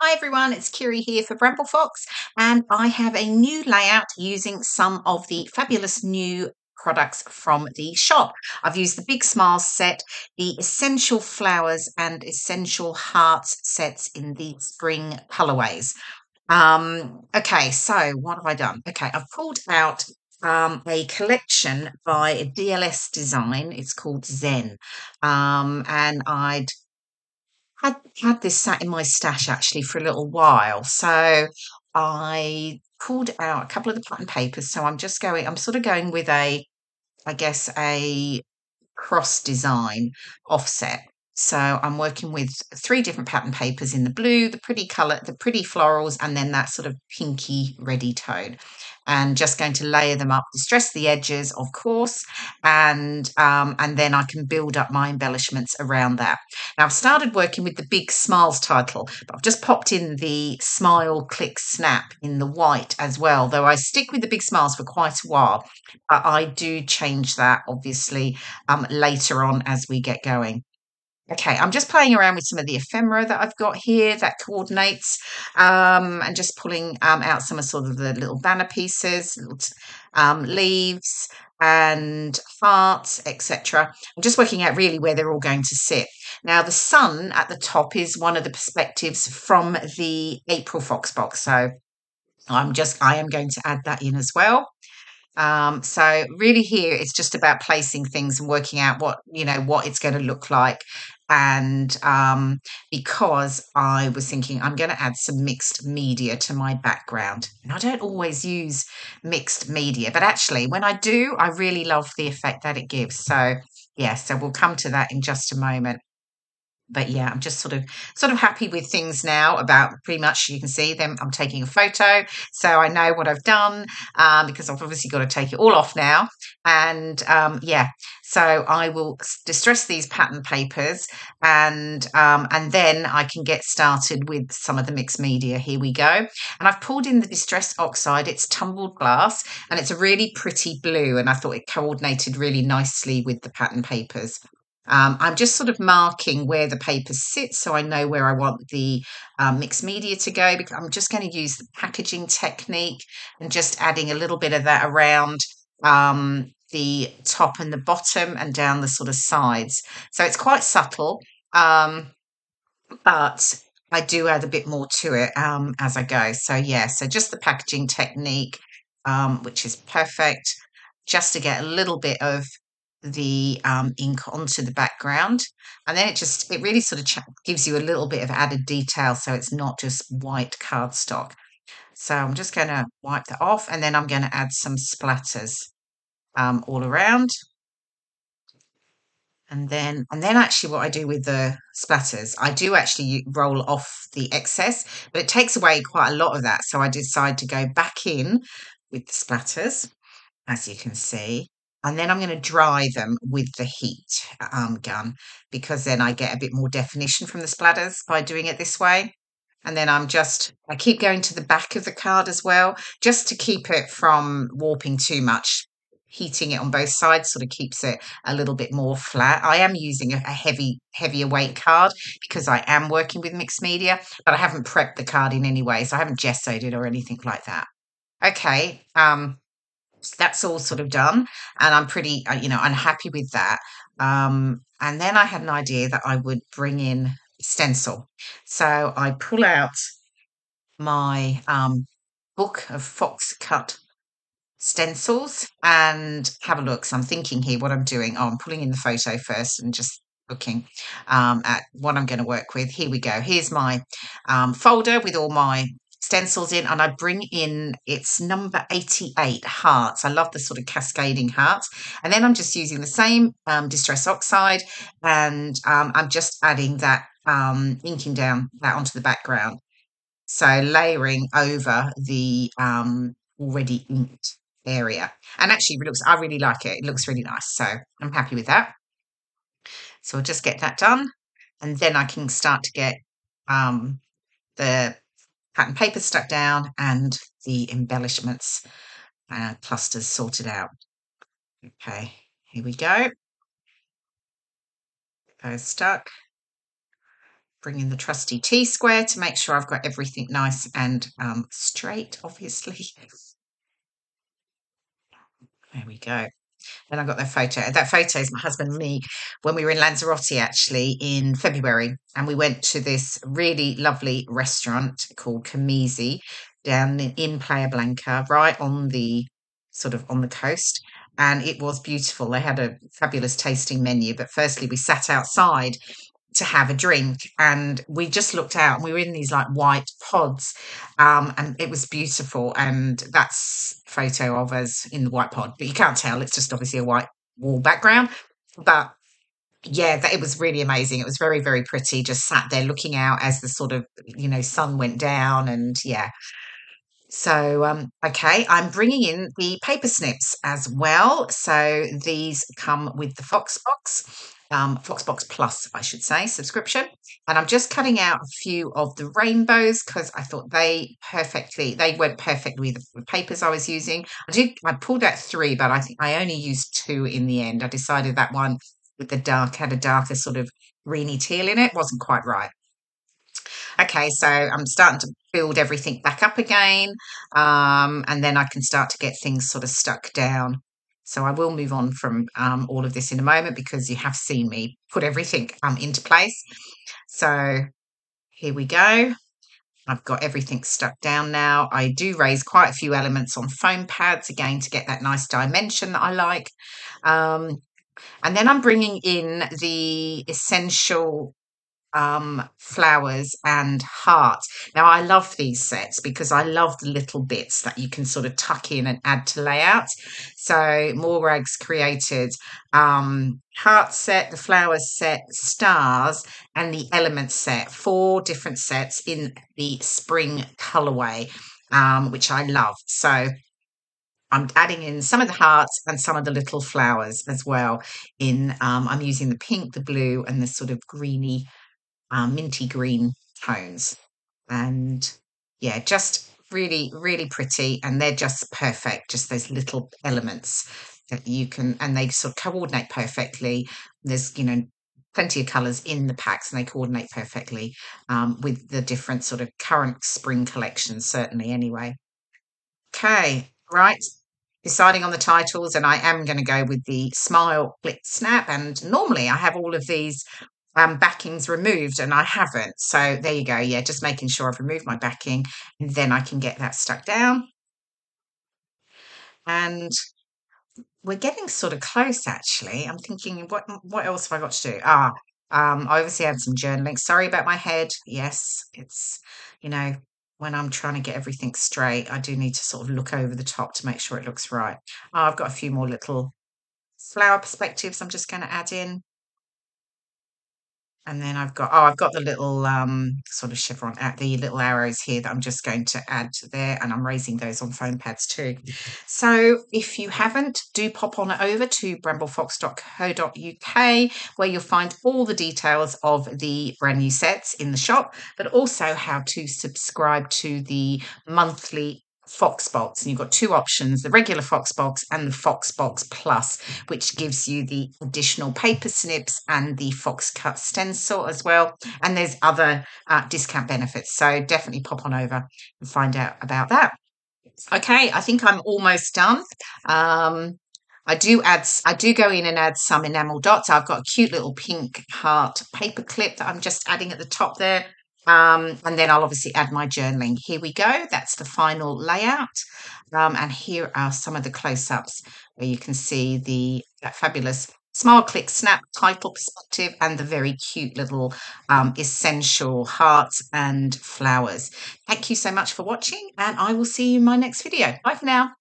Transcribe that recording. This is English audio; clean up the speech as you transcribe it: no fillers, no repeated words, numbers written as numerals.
Hi everyone, it's Kirei here for Bramble Fox, and I have a new layout using some of the fabulous new products from the shop. I've used the Big Smiles set, the Essential Flowers and Essential Hearts sets in the spring colorways. Okay, so what have I done? Okay, I've pulled out a collection by DLS Design. It's called Zen. And I'd had this sat in my stash actually for a little while. So I pulled out a couple of the pattern papers. So I'm sort of going with I guess, a cross design offset. So I'm working with three different pattern papers in the blue, the pretty colour, the pretty florals, and then that sort of pinky reddy tone. And just going to layer them up, distress the edges, of course, and then I can build up my embellishments around that. Now I've started working with the Big Smiles title, but I've just popped in the Smile Click Snap in the white as well. Though I stick with the Big Smiles for quite a while, but I do change that obviously later on as we get going. Okay, I'm just playing around with some of the ephemera that I've got here that coordinates, and just pulling out some of sort of the little banner pieces, leaves and hearts, etc. I'm just working out really where they're all going to sit. Now, the sun at the top is one of the perspectives from the April Fox box, so I am going to add that in as well. So really here it's just about placing things and working out what it's going to look like. And because I was thinking I'm going to add some mixed media to my background. And I don't always use mixed media, but actually when I do, I really love the effect that it gives. So yeah, so we'll come to that in just a moment. But yeah, I'm just sort of happy with things now. About pretty much, you can see them. I'm taking a photo, so I know what I've done, because I've obviously got to take it all off now. And yeah, so I will distress these pattern papers, and then I can get started with some of the mixed media. Here we go. And I've pulled in the Distress Oxide. It's Tumbled Glass, and it's a really pretty blue. And I thought it coordinated really nicely with the pattern papers. I'm just sort of marking where the papers sit so I know where I want the mixed media to go, because I'm just going to use the packaging technique and just adding a little bit of that around the top and the bottom and down the sort of sides. So it's quite subtle, but I do add a bit more to it as I go. So yeah, so just the packaging technique, which is perfect, just to get a little bit of the ink onto the background, and then it really sort of gives you a little bit of added detail, so it's not just white cardstock. So I'm just going to wipe that off, and then I'm going to add some splatters all around. And then actually what I do with the splatters, I do actually roll off the excess, but it takes away quite a lot of that. So I decide to go back in with the splatters, as you can see. And then I'm going to dry them with the heat gun, because then I get a bit more definition from the splatters by doing it this way. And then I keep going to the back of the card as well, just to keep it from warping too much. Heating it on both sides sort of keeps it a little bit more flat. I am using a heavier weight card because I am working with mixed media, but I haven't prepped the card in any way, so I haven't gessoed it or anything like that. Okay, so that's all sort of done, and I'm pretty, I'm happy with that. And then I had an idea that I would bring in stencil. So I pull out my book of fox cut stencils and have a look. So I'm thinking here what I'm doing. Oh, I'm pulling in the photo first and just looking at what I'm going to work with. Here we go. Here's my folder with all my stencils in, and I bring in, it's number 88, hearts. I love the sort of cascading hearts. And then I'm just using the same Distress Oxide, and I'm just adding that, inking down that onto the background. So layering over the already inked area. And actually I really like it. It looks really nice. So I'm happy with that. So I'll just get that done. And then I can start to get the pattern paper stuck down and the embellishments clusters sorted out. Okay, here we go. Those stuck. bring in the trusty T-square to make sure I've got everything nice and straight, obviously. There we go. And I got that photo. That photo is my husband and me when we were in Lanzarote actually in February. And we went to this really lovely restaurant called Kamisi down in Playa Blanca, right on the sort of on the coast. And it was beautiful. They had a fabulous tasting menu. But firstly, we sat outside to have a drink and we just looked out and we were in these like white pods, and it was beautiful, and that's a photo of us in the white pod, but you can't tell, it's just obviously a white wall background. But yeah, it was really amazing. It was very, very pretty, just sat there looking out as the sort of sun went down. And yeah, so, okay, I'm bringing in the paper snips as well. So these come with the Foxbox Plus, I should say, subscription. And I'm just cutting out a few of the rainbows because I thought they went perfectly with the papers I was using. I pulled out 3, but I think I only used 2 in the end. I decided that one with had a darker sort of greeny teal in it, wasn't quite right. Okay, so I'm starting to build everything back up again, and then I can start to get things sort of stuck down. So I will move on from all of this in a moment because you have seen me put everything into place. So here we go. I've got everything stuck down now. I do raise quite a few elements on foam pads again to get that nice dimension that I like. And then I'm bringing in the essential flowers and hearts. Now, I love these sets because I love the little bits that you can sort of tuck in and add to layout. So Morag's created heart set, the flowers set, stars, and the elements set, 4 different sets in the spring colorway, which I love. So I'm adding in some of the hearts and some of the little flowers as well. I'm using the pink, the blue, and the sort of greeny minty green tones. And yeah, just really, really pretty. And they're just perfect, just those little elements that you can, and they sort of coordinate perfectly. There's, plenty of colours in the packs and they coordinate perfectly with the different sort of current spring collections, certainly anyway. Okay, right. Deciding on the titles, and I am going to go with the Smile, Click, Snap. And normally I have all of these backings removed, and I haven't. So there you go. Yeah, just making sure I've removed my backing, and then I can get that stuck down. And we're getting sort of close, actually. I'm thinking, what else have I got to do? I obviously had some journaling. Sorry about my head. Yes, it's, when I'm trying to get everything straight, I do need to sort of look over the top to make sure it looks right. I've got a few more little flower perspectives I'm just going to add in. And then I've got the little sort of chevron at the little arrows here that I'm just going to add there, and I'm raising those on foam pads too. So if you haven't, do pop on over to bramble.fox.co.uk where you'll find all the details of the brand new sets in the shop, but also how to subscribe to the monthly Foxbox. And you've got 2 options, the regular Foxbox and the Foxbox Plus, which gives you the additional paper snips and the Fox cut stencil as well. And there's other discount benefits. So definitely pop on over and find out about that. Okay, I think I'm almost done. I do go in and add some enamel dots. I've got a cute little pink heart paper clip that I'm just adding at the top there. And then I'll obviously add my journaling. Here we go. That's the final layout. And here are some of the close-ups where you can see that fabulous Smile, Click, Snap title perspective and the very cute little essential hearts and flowers. Thank you so much for watching, and I will see you in my next video. Bye for now.